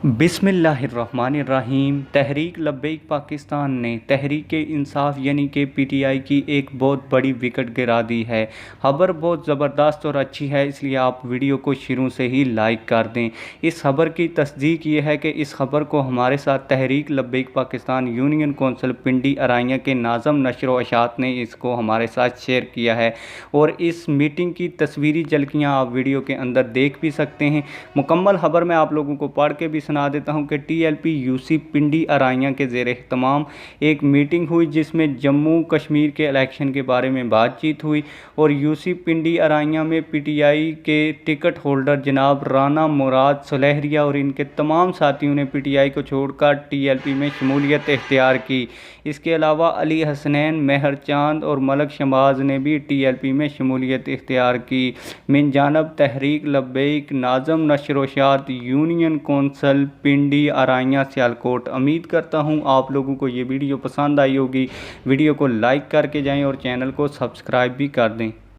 बिस्मिल्लाहिर्रहमानिर्रहीम। तहरीक लब्बैक पाकिस्तान ने तहरीक इंसाफ यानी कि पीटीआई की एक बहुत बड़ी विकेट गिरा दी है। खबर बहुत ज़बरदस्त और अच्छी है, इसलिए आप वीडियो को शुरू से ही लाइक कर दें। इस खबर की तस्दीक ये है कि इस खबर को हमारे साथ तहरीक लब्बैक पाकिस्तान यूनियन कौंसिल पिंडी अराइयाँ के नाज़म नशर व अशात ने इसको हमारे साथ शेयर किया है और इस मीटिंग की तस्वीरी झलकियाँ आप वीडियो के अंदर देख भी सकते हैं। मुकम्मल खबर मैं आप लोगों को पढ़ के भी सुना देता हूं कि टीएलपी यूसी पिंडी अराइयाँ के ज़ेर एहतमाम एक मीटिंग हुई जिसमें जम्मू कश्मीर के इलेक्शन के बारे में बातचीत हुई और यूसी पिंडी अराइयाँ में पीटीआई के टिकट होल्डर जनाब राना मुराद सुलहरिया और इनके तमाम साथियों ने पीटीआई को छोड़कर टीएलपी में शमूलियत इख्तियार की। इसके अलावा अली हसनैन, मेहर चांद और मलक शमाज ने भी टीएलपी में शमूलियत इख्तियार की। मिन जानब तहरीक लब्बैक नाज़म नशर व अशात यूनियन कौंसिल पिंडी अराइयाँ सियालकोट। उम्मीद करता हूँ आप लोगों को ये वीडियो पसंद आई होगी। वीडियो को लाइक करके जाएं और चैनल को सब्सक्राइब भी कर दें।